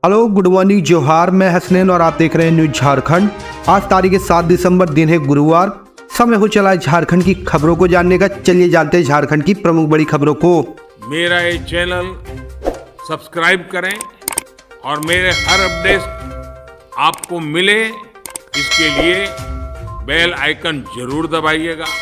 Hello good morning जोहार, मैं हसनैन और आप देख रहे हैं न्यूज झारखंड। आज तारीख 7 दिसंबर, दिन है गुरुवार। समय हो चला है झारखंड की खबरों को जानने का। चलिए जानते हैं झारखंड की प्रमुख बड़ी खबरों को। मेरा ये चैनल सब्सक्राइब करें और मेरे हर अपडेट आपको मिले, इसके लिए बेल आइकन जरूर दबाइएगा।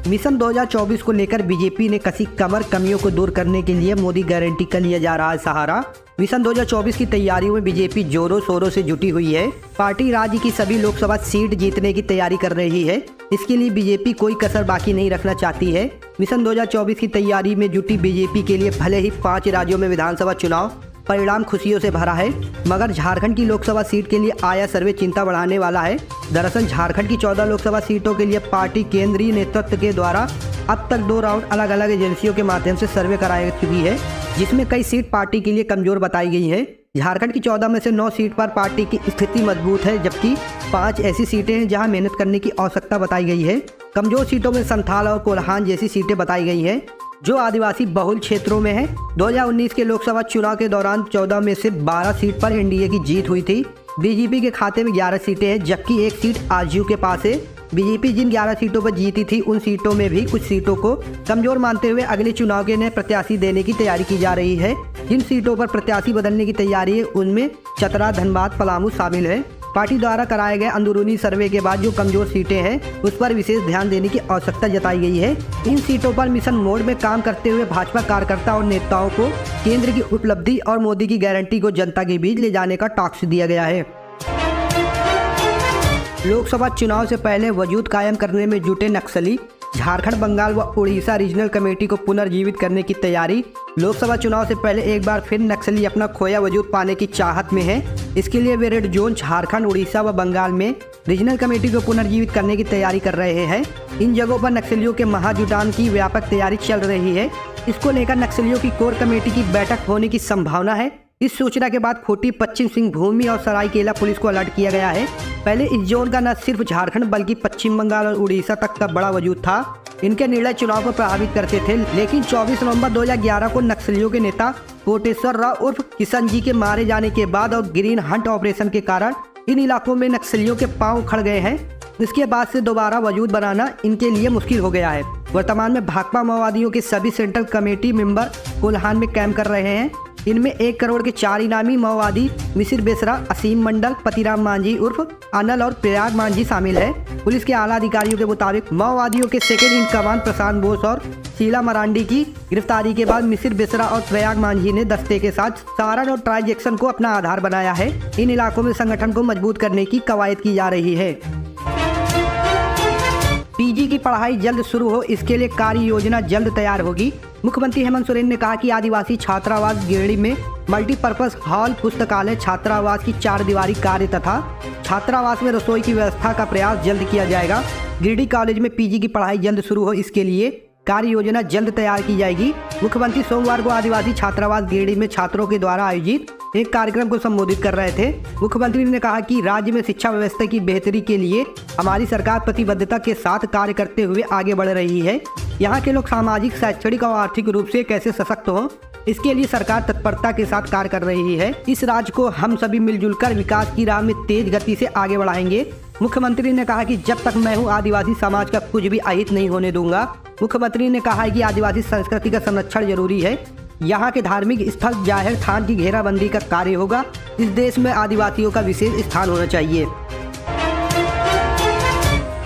मिशन 2024 को लेकर बीजेपी ने कसी कमर, कमियों को दूर करने के लिए मोदी गारंटी का लिया जा रहा है सहारा। मिशन 2024 की तैयारियों में बीजेपी जोरों शोरों से जुटी हुई है। पार्टी राज्य की सभी लोकसभा सीट जीतने की तैयारी कर रही है। इसके लिए बीजेपी कोई कसर बाकी नहीं रखना चाहती है। मिशन 2024 की तैयारी में जुटी बीजेपी के लिए भले ही 5 राज्यों में विधानसभा चुनाव परिणाम खुशियों से भरा है, मगर झारखंड की लोकसभा सीट के लिए आया सर्वे चिंता बढ़ाने वाला है। दरअसल झारखंड की 14 लोकसभा सीटों के लिए पार्टी केंद्रीय नेतृत्व के द्वारा अब तक 2 राउंड अलग अलग एजेंसियों के माध्यम से सर्वे कराई चुकी है, जिसमें कई सीट पार्टी के लिए कमजोर बताई गई है। झारखंड की 14 में से 9 सीट पर पार्टी की स्थिति मजबूत है, जबकि 5 ऐसी सीटें हैं जहां मेहनत करने की आवश्यकता बताई गई है। कमजोर सीटों में संथाल और कोल्हान जैसी सीटें बताई गई हैं, जो आदिवासी बहुल क्षेत्रों में है। 2019 के लोकसभा चुनाव के दौरान 14 में से 12 सीट पर एनडीए की जीत हुई थी। बीजेपी के खाते में 11 सीटें हैं, जबकि 1 सीट आरजेयू के पास है। बीजेपी जिन 11 सीटों पर जीती थी, उन सीटों में भी कुछ सीटों को कमजोर मानते हुए अगले चुनाव के नए प्रत्याशी देने की तैयारी की जा रही है। जिन सीटों पर प्रत्याशी बदलने की तैयारी है, उनमें चतरा, धनबाद, पलामू शामिल है। पार्टी द्वारा कराए गए अंदरूनी सर्वे के बाद जो कमजोर सीटें हैं, उस पर विशेष ध्यान देने की आवश्यकता जताई गई है। इन सीटों पर मिशन मोड में काम करते हुए भाजपा कार्यकर्ता और नेताओं को केंद्र की उपलब्धि और मोदी की गारंटी को जनता के बीच ले जाने का टास्क दिया गया है। लोकसभा चुनाव से पहले वजूद कायम करने में जुटे नक्सली। झारखंड, बंगाल व उड़ीसा रीजनल कमेटी को पुनर्जीवित करने की तैयारी। लोकसभा चुनाव से पहले एक बार फिर नक्सली अपना खोया वजूद पाने की चाहत में है। इसके लिए वे रेड जोन झारखंड, उड़ीसा व बंगाल में रीजनल कमेटी को पुनर्जीवित करने की तैयारी कर रहे हैं। इन जगहों पर नक्सलियों के महाजुटान की व्यापक तैयारी चल रही है। इसको लेकर नक्सलियों की कोर कमेटी की बैठक होने की संभावना है। इस सूचना के बाद खूंटी, पश्चिम सिंहभूम और सरायकेला पुलिस को अलर्ट किया गया है। पहले इस जोन का न सिर्फ झारखंड बल्कि पश्चिम बंगाल और उड़ीसा तक का बड़ा वजूद था। इनके निर्णय चुनाव को प्रभावित करते थे, लेकिन 24 नवंबर 2011 को नक्सलियों के नेता कोटेश्वर राव उर्फ किशन जी के मारे जाने के बाद और ग्रीन हंट ऑपरेशन के कारण इन इलाकों में नक्सलियों के पांव उखड़ गए हैं। इसके बाद से दोबारा वजूद बनाना इनके लिए मुश्किल हो गया है। वर्तमान में भाकपा माओवादियों के सभी सेंट्रल कमेटी मेंबर कोल्हान में कैंप कर रहे हैं। इनमें 1 करोड़ के 4 इनामी माओवादी मिसिर बेसरा, असीम मंडल, पतिराम मांझी उर्फ अनल और प्रयाग मांझी शामिल है। पुलिस के आला अधिकारियों के मुताबिक माओवादियों के सेकेंड इन कमांड प्रशांत बोस और शीला मरांडी की गिरफ्तारी के बाद मिसिर बेसरा और प्रयाग मांझी ने दस्ते के साथ सारण और ट्रांजैक्शन को अपना आधार बनाया है। इन इलाकों में संगठन को मजबूत करने की कवायद की जा रही है। पीजी की पढ़ाई जल्द शुरू हो, इसके लिए कार्य योजना जल्द तैयार होगी। मुख्यमंत्री हेमंत सोरेन ने कहा कि आदिवासी छात्रावास गिरिडीह में मल्टीपर्पज हॉल, पुस्तकालय, छात्रावास की 4 दीवारी कार्य तथा छात्रावास में रसोई की व्यवस्था का प्रयास जल्द किया जाएगा। गिरिडीह कॉलेज में पीजी की पढ़ाई जल्द शुरू हो, इसके लिए कार्य योजना जल्द तैयार की जाएगी। मुख्यमंत्री सोमवार को आदिवासी छात्रावास गिरिडीह में छात्रों के द्वारा आयोजित एक कार्यक्रम को संबोधित कर रहे थे। मुख्यमंत्री ने कहा कि राज्य में शिक्षा व्यवस्था की बेहतरी के लिए हमारी सरकार प्रतिबद्धता के साथ कार्य करते हुए आगे बढ़ रही है। यहाँ के लोग सामाजिक, शैक्षणिक और आर्थिक रूप से कैसे सशक्त हों, इसके लिए सरकार तत्परता के साथ कार्य कर रही है। इस राज्य को हम सभी मिलजुल कर विकास की राह में तेज गति से आगे बढ़ाएंगे। मुख्यमंत्री ने कहा कि जब तक मैं हूँ, आदिवासी समाज का कुछ भी अहित नहीं होने दूंगा। मुख्यमंत्री ने कहा है कि आदिवासी संस्कृति का संरक्षण जरूरी है। यहाँ के धार्मिक स्थल, जाहिर स्थान की घेराबंदी का कार्य होगा। इस देश में आदिवासियों का विशेष स्थान होना चाहिए।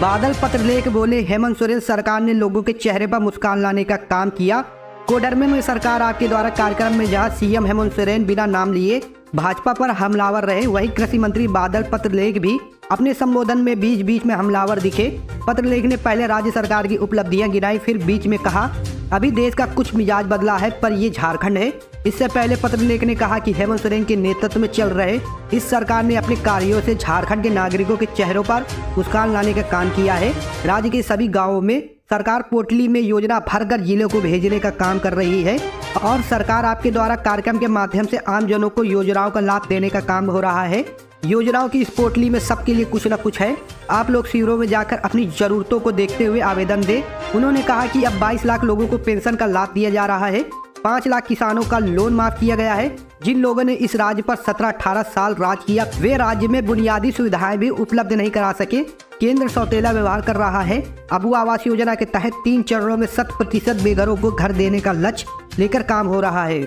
बादल पत्रलेख बोले, हेमंत सोरेन सरकार ने लोगों के चेहरे पर मुस्कान लाने का काम किया। कोडरमा में सरकार आपके द्वारा कार्यक्रम में जहां सीएम हेमंत सोरेन बिना नाम लिए भाजपा पर हमलावर रहे, वहीं कृषि मंत्री बादल पत्रलेख भी अपने संबोधन में बीच बीच में हमलावर दिखे। पत्रलेख ने पहले राज्य सरकार की उपलब्धियां गिनाई, फिर बीच में कहा अभी देश का कुछ मिजाज बदला है, पर ये झारखंड है। इससे पहले पत्रलेख ने कहा कि हेमंत सोरेन के नेतृत्व में चल रहे इस सरकार ने अपने कार्यों से झारखंड के नागरिकों के चेहरों पर मुस्कान लाने का काम किया है। राज्य के सभी गाँवों में सरकार पोटली में योजना भरकर जिलों को भेजने का काम कर रही है और सरकार आपके द्वारा कार्यक्रम के माध्यम से आम जनों को योजनाओं का लाभ देने का काम हो रहा है। योजनाओं की इस पोटली में सबके लिए कुछ न कुछ है। आप लोग शिविरों में जाकर अपनी जरूरतों को देखते हुए आवेदन दें। उन्होंने कहा कि अब 22 लाख लोगों को पेंशन का लाभ दिया जा रहा है। 5 लाख किसानों का लोन माफ किया गया है। जिन लोगों ने इस राज्य पर 17-18 साल राज किया वे राज्य में बुनियादी सुविधाएं भी उपलब्ध नहीं करा सके। केंद्र सौतेला व्यवहार कर रहा है। अबू आवास योजना के तहत 3 चरणों में 100% बेघरों को घर देने का लक्ष्य लेकर काम हो रहा है।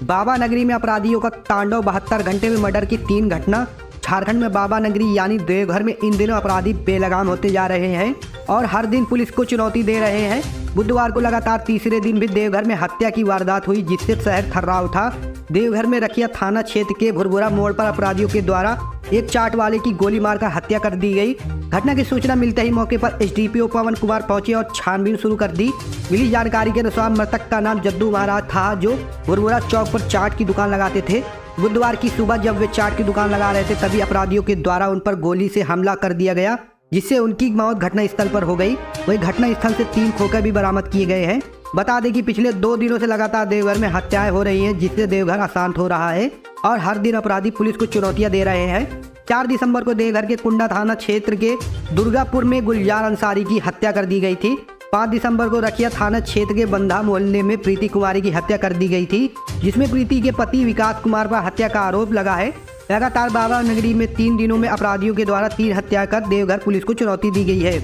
बाबा नगरी में अपराधियों का तांडव, 72 घंटे में मर्डर की 3 घटना। झारखंड में बाबा नगरी यानी देवघर में इन दिनों अपराधी बेलगाम होते जा रहे हैं और हर दिन पुलिस को चुनौती दे रहे हैं। बुधवार को लगातार तीसरे दिन भी देवघर में हत्या की वारदात हुई, जिससे शहर थर्रा उठा। देवघर में रखिया थाना क्षेत्र के भुरभुरा मोड़ पर अपराधियों के द्वारा एक चाट वाले की गोली मारकर हत्या कर दी गई। घटना की सूचना मिलते ही मौके पर एसडीपीओ पवन कुमार पहुंचे और छानबीन शुरू कर दी। मिली जानकारी के अनुसार मृतक का नाम जद्दू महाराज था, जो भुरभुरा चौक पर चाट की दुकान लगाते थे। बुधवार की सुबह जब वे चाट की दुकान लगा रहे थे तभी अपराधियों के द्वारा उन पर गोली से हमला कर दिया गया, जिससे उनकी मौत घटनास्थल पर हो गई। वहीं घटनास्थल से 3 खोखे भी बरामद किए गए हैं। बता दें कि पिछले 2 दिनों से लगातार देवघर में हत्याएं हो रही हैं, जिससे देवघर अशांत हो रहा है और हर दिन अपराधी पुलिस को चुनौतियां दे रहे हैं। 4 दिसंबर को देवघर के कुंडा थाना क्षेत्र के दुर्गापुर में गुलजार अंसारी की हत्या कर दी गई थी। 5 दिसंबर को रखिया थाना क्षेत्र के बंधा मोहल्ले में प्रीति कुमारी की हत्या कर दी गई थी, जिसमें प्रीति के पति विकास कुमार पर हत्या का आरोप लगा है। लगातार बाबा नगरी में 3 दिनों में अपराधियों के द्वारा 3 हत्या कर देवघर पुलिस को चुनौती दी गई है।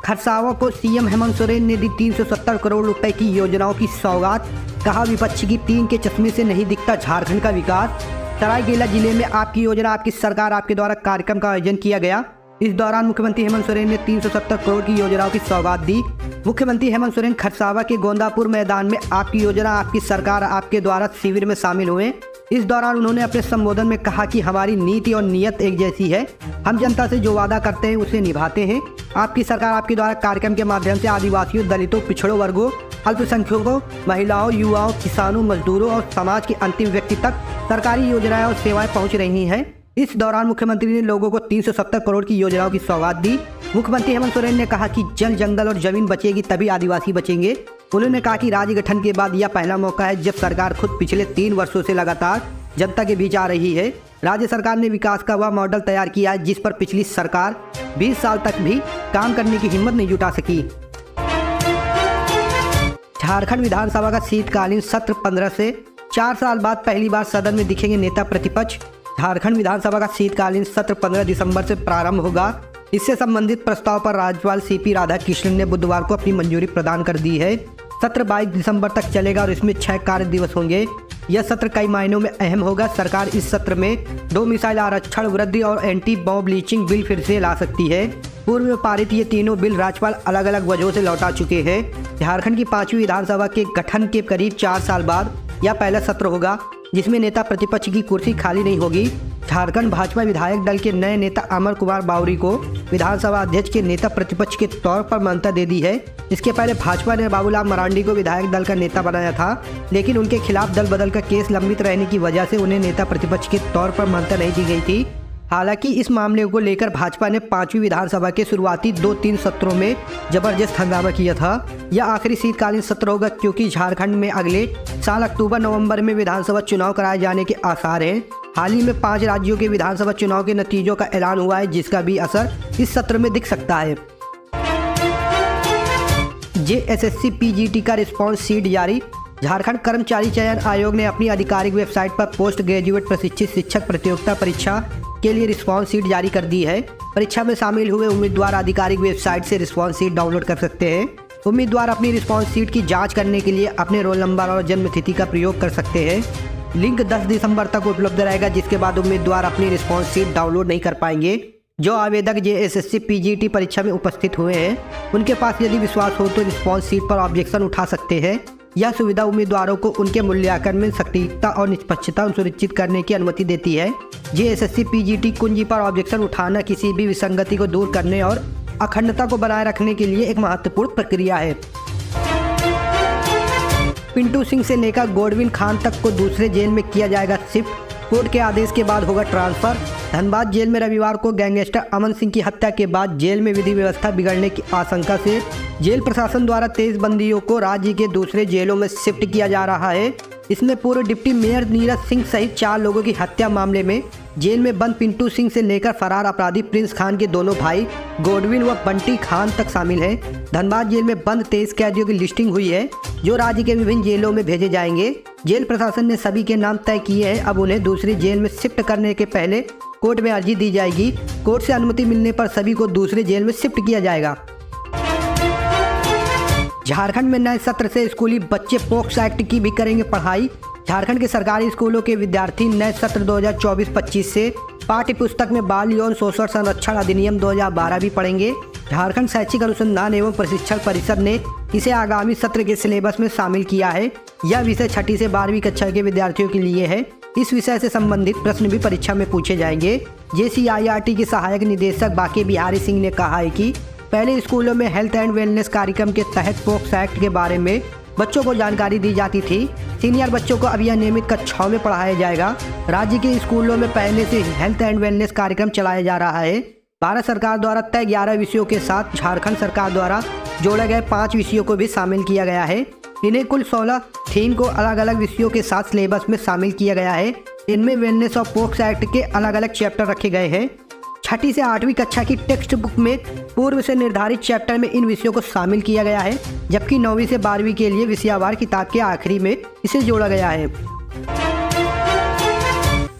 खरसावा को सीएम हेमंत सोरेन ने दी 370 करोड़ रुपए की योजनाओं की सौगात। कहा विपक्ष की 3 के चश्मे से नहीं दिखता झारखंड का विकास। सरायकेला जिले में आपकी योजना आपकी सरकार आपके द्वारा कार्यक्रम का आयोजन किया गया। इस दौरान मुख्यमंत्री हेमंत सोरेन ने 370 करोड़ की योजनाओं की सौगात दी। मुख्यमंत्री हेमंत सोरेन खरसावा के गोंदापुर मैदान में आपकी योजना आपकी सरकार आपके द्वारा शिविर में शामिल हुए। इस दौरान उन्होंने अपने संबोधन में कहा कि हमारी नीति और नीयत एक जैसी है। हम जनता से जो वादा करते हैं उसे निभाते हैं। आपकी सरकार आपके द्वारा कार्यक्रम के माध्यम से आदिवासियों, दलितों, पिछड़ों वर्गों, अल्पसंख्यकों, महिलाओं, युवाओं, किसानों, मजदूरों और समाज के अंतिम व्यक्ति तक सरकारी योजनाएं और सेवाएं पहुंच रही हैं। इस दौरान मुख्यमंत्री ने लोगों को 370 करोड़ की योजनाओं की सौगात दी। मुख्यमंत्री हेमंत सोरेन ने कहा कि जल, जंगल और जमीन बचेगी तभी आदिवासी बचेंगे। उन्होंने कहा कि राज्य गठन के बाद यह पहला मौका है जब सरकार खुद पिछले 3 वर्षों से लगातार जनता के बीच आ रही है। राज्य सरकार ने विकास का वह मॉडल तैयार किया है जिस पर पिछली सरकार 20 साल तक भी काम करने की हिम्मत नहीं जुटा सकी। झारखंड विधानसभा का शीतकालीन सत्र 15 से 4 साल बाद पहली बार सदन में दिखेंगे नेता प्रतिपक्ष। झारखंड विधानसभा का शीतकालीन सत्र 15 दिसंबर से प्रारंभ होगा। इससे संबंधित प्रस्ताव पर राज्यपाल सीपी राधाकृष्णन ने बुधवार को अपनी मंजूरी प्रदान कर दी है। सत्र 22 दिसंबर तक चलेगा और इसमें 6 कार्य दिवस होंगे। यह सत्र कई मायनों में अहम होगा। सरकार इस सत्र में 2 मिसाइल आरक्षण, वृद्धि और एंटी बॉम्ब ब्लीचिंग बिल फिर से ला सकती है। पूर्व में पारित ये तीनों बिल राज्यपाल अलग अलग वजहों से लौटा चुके हैं। झारखंड की 5वीं विधानसभा के गठन के करीब 4 साल बाद यह पहला सत्र होगा जिसमें नेता प्रतिपक्ष की कुर्सी खाली नहीं होगी। झारखंड भाजपा विधायक दल के नए नेता अमर कुमार बावरी को विधानसभा अध्यक्ष के नेता प्रतिपक्ष के तौर पर मान्यता दे दी है। इसके पहले भाजपा ने बाबूलाल मरांडी को विधायक दल का नेता बनाया था, लेकिन उनके खिलाफ दल बदल का केस लंबित रहने की वजह से उन्हें नेता प्रतिपक्ष के तौर पर मान्यता नहीं दी गई थी। हालांकि इस मामले को लेकर भाजपा ने 5वीं विधानसभा के शुरुआती 2-3 सत्रों में जबरदस्त हंगामा किया था। यह आखिरी शीतकालीन सत्र होगा क्योंकि झारखंड में अगले साल अक्टूबर-नवंबर में विधानसभा चुनाव कराए जाने के आसार हैं। हाल ही में 5 राज्यों के विधानसभा चुनाव के नतीजों का ऐलान हुआ है, जिसका भी असर इस सत्र में दिख सकता है। जेएसएससी पीजीटी का रिस्पॉन्स शीट जारी। झारखंड कर्मचारी चयन आयोग ने अपनी आधिकारिक वेबसाइट पर पोस्ट ग्रेजुएट प्रशिक्षित शिक्षक प्रतियोगिता परीक्षा के लिए रिस्पॉन्स शीट जारी कर दी है। परीक्षा में शामिल हुए उम्मीदवार आधिकारिक वेबसाइट से रिस्पॉन्स शीट डाउनलोड कर सकते हैं। उम्मीदवार अपनी रिस्पॉन्स शीट की जांच करने के लिए अपने रोल नंबर और जन्म तिथि का प्रयोग कर सकते हैं। लिंक 10 दिसंबर तक उपलब्ध रहेगा, जिसके बाद उम्मीदवार अपनी रिस्पॉन्स शीट डाउनलोड नहीं कर पाएंगे। जो आवेदक जेएसएससी पीजीटी परीक्षा में उपस्थित हुए हैं उनके पास यदि विश्वास हो तो रिस्पॉन्स शीट पर ऑब्जेक्शन उठा सकते हैं। यह सुविधा उम्मीदवारों को उनके मूल्यांकन में सटीकता और निष्पक्षता सुनिश्चित करने की अनुमति देती है। जेएसएससी पीजीटी कुंजी पर ऑब्जेक्शन उठाना किसी भी विसंगति को दूर करने और अखंडता को बनाए रखने के लिए एक महत्वपूर्ण प्रक्रिया है। पिंटू सिंह से लेकर गोडविन खान तक को दूसरे जेल में किया जाएगा शिफ्ट। कोर्ट के आदेश के बाद होगा ट्रांसफर। धनबाद जेल में रविवार को गैंगस्टर अमन सिंह की हत्या के बाद जेल में विधि व्यवस्था बिगड़ने की आशंका से जेल प्रशासन द्वारा 23 बंदियों को राज्य के दूसरे जेलों में शिफ्ट किया जा रहा है। इसमें पूर्व डिप्टी मेयर नीरज सिंह सहित 4 लोगों की हत्या मामले में जेल में बंद पिंटू सिंह से लेकर फरार अपराधी प्रिंस खान के दोनों भाई गोडविन व बंटी खान तक शामिल हैं। धनबाद जेल में बंद 23 कैदियों की लिस्टिंग हुई है जो राज्य के विभिन्न जेलों में भेजे जाएंगे। जेल प्रशासन ने सभी के नाम तय किए हैं। अब उन्हें दूसरी जेल में शिफ्ट करने के पहले कोर्ट में अर्जी दी जाएगी। कोर्ट से अनुमति मिलने पर सभी को दूसरे जेल में शिफ्ट किया जाएगा। झारखंड में नए सत्र से स्कूली बच्चे पोक्सो एक्ट की भी करेंगे पढ़ाई। झारखंड के सरकारी स्कूलों के विद्यार्थी नए सत्र 2024-25 से पाठ्य पुस्तक में बाल यौन शोषण संरक्षण अधिनियम 2012 भी पढ़ेंगे। झारखंड शैक्षिक अनुसंधान एवं प्रशिक्षण परिषद ने इसे आगामी सत्र के सिलेबस में शामिल किया है। यह विषय 6ठी से 12वीं कक्षा के विद्यार्थियों के लिए है। इस विषय से संबंधित प्रश्न भी परीक्षा में पूछे जाएंगे। JCIRT के सहायक निदेशक बाके बिहारी सिंह ने कहा है कि पहले स्कूलों में हेल्थ एंड वेलनेस कार्यक्रम के तहत पोक्सो एक्ट के बारे में बच्चों को जानकारी दी जाती थी। सीनियर बच्चों को अब यह नियमित कक्षाओं में पढ़ाया जाएगा। राज्य के स्कूलों में पहले से हेल्थ एंड वेलनेस कार्यक्रम चलाया जा रहा है। भारत सरकार द्वारा तय 11 विषयों के साथ झारखंड सरकार द्वारा जोड़े गए 5 विषयों को भी शामिल किया गया है। इन्हें कुल 16 थीम को अलग अलग विषयों के साथ सिलेबस में शामिल किया गया है। इनमें वेलनेस और पोक्सो एक्ट के अलग अलग चैप्टर रखे गए हैं। 6ठी से 8वीं कक्षा की टेक्स्ट बुक में पूर्व से निर्धारित चैप्टर में इन विषयों को शामिल किया गया है, जबकि 9वीं से 12वीं के लिए विषयवार किताब के आखिरी में इसे जोड़ा गया है।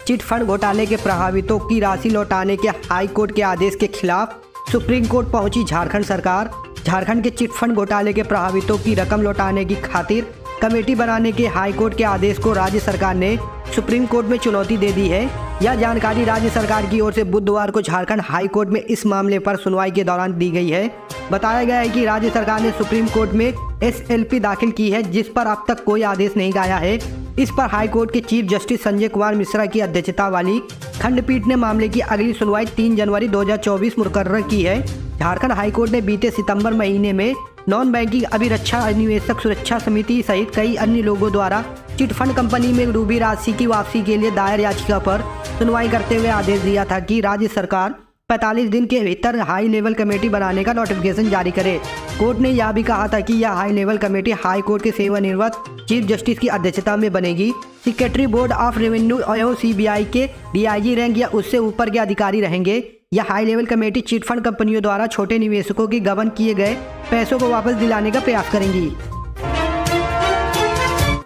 चिट फंड घोटाले के प्रभावितों की राशि लौटाने के हाई कोर्ट के आदेश के खिलाफ सुप्रीम कोर्ट पहुंची झारखंड सरकार। झारखंड के चिट फंड घोटाले के प्रभावितों की रकम लौटाने की खातिर कमेटी बनाने के हाई कोर्ट के आदेश को राज्य सरकार ने सुप्रीम कोर्ट में चुनौती दे दी है। यह जानकारी राज्य सरकार की ओर से बुधवार को झारखंड हाई कोर्ट में इस मामले पर सुनवाई के दौरान दी गई है। बताया गया है कि राज्य सरकार ने सुप्रीम कोर्ट में SLP दाखिल की है, जिस पर अब तक कोई आदेश नहीं आया है। इस पर हाई कोर्ट के चीफ जस्टिस संजय कुमार मिश्रा की अध्यक्षता वाली खंडपीठ ने मामले की अगली सुनवाई 3 जनवरी 2024 मुकर्रर की है। झारखंड हाई कोर्ट ने बीते सितंबर महीने में नॉन बैंकिंग अभिरक्षा निवेशक सुरक्षा समिति सहित कई अन्य लोगों द्वारा चिट फंड कंपनी में डूबी राशि की वापसी के लिए दायर याचिका पर सुनवाई करते हुए आदेश दिया था कि राज्य सरकार 45 दिन के भीतर हाई लेवल कमेटी बनाने का नोटिफिकेशन जारी करे। कोर्ट ने यह भी कहा था कि यह high level committee high court के सेवानिवृत्त चीफ जस्टिस की अध्यक्षता में बनेगी। सेक्रेटरी बोर्ड ऑफ रेवेन्यू एवं CBI के DIG रैंक या उससे ऊपर के अधिकारी रहेंगे। यह high level committee chit fund कंपनियों द्वारा छोटे निवेशकों की गबन किए गए पैसों को वापस दिलाने का प्रयास करेंगी।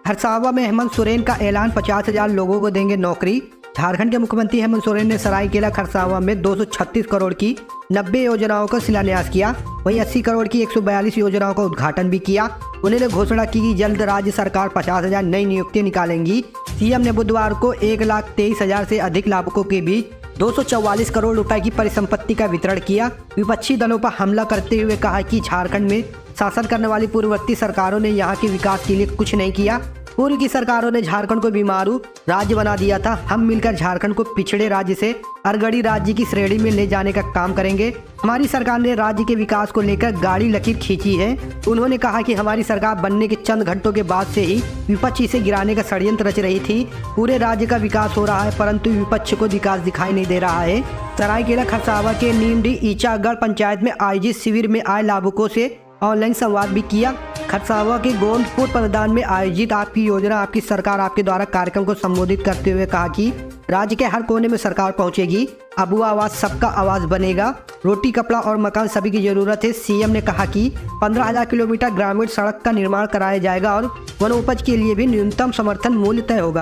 खरसावा में हेमंत सोरेन का ऐलान, 50,000 लोगों को देंगे नौकरी। झारखंड के मुख्यमंत्री हेमंत सोरेन ने सरायकेला खरसावा में 236 करोड़ की 90 योजनाओं का शिलान्यास किया। वहीं 80 करोड़ की 142 योजनाओं का उद्घाटन भी किया। उन्होंने घोषणा की कि जल्द राज्य सरकार 50,000 नई नियुक्तियां निकालेंगी। सीएम ने बुधवार को 1,23,000 से अधिक लाभुकों के बीच 244 करोड़ रुपए की परिसंपत्ति का वितरण किया। विपक्षी दलों पर हमला करते हुए कहा कि झारखंड में शासन करने वाली पूर्ववर्ती सरकारों ने यहाँ के विकास के लिए कुछ नहीं किया। पूर्व की सरकारों ने झारखंड को बीमारू राज्य बना दिया था। हम मिलकर झारखंड को पिछड़े राज्य से अरगड़ी राज्य की श्रेणी में ले जाने का काम करेंगे। हमारी सरकार ने राज्य के विकास को लेकर गाड़ी लकीर खींची है। उन्होंने कहा कि हमारी सरकार बनने के चंद घंटों के बाद से ही विपक्ष इसे गिराने का षड्यंत्र रच रही थी। पूरे राज्य का विकास हो रहा है, परंतु विपक्ष को विकास दिखाई नहीं दे रहा है। सरायकेला खरसावा के नीमडी ईचागढ़ पंचायत में आयोजित शिविर में आए लाभुकों से ऑनलाइन संवाद भी किया। खरसावा के गोंदपुर मैदान में आयोजित आपकी योजना आपकी सरकार आपके द्वारा कार्यक्रम को संबोधित करते हुए कहा कि राज्य के हर कोने में सरकार पहुंचेगी। अबुआ आवाज सबका आवाज बनेगा। रोटी कपड़ा और मकान सभी की जरूरत है। सीएम ने कहा कि 15,000 किलोमीटर ग्रामीण सड़क का निर्माण कराया जाएगा और वनोपज के लिए भी न्यूनतम समर्थन मूल्य तय होगा।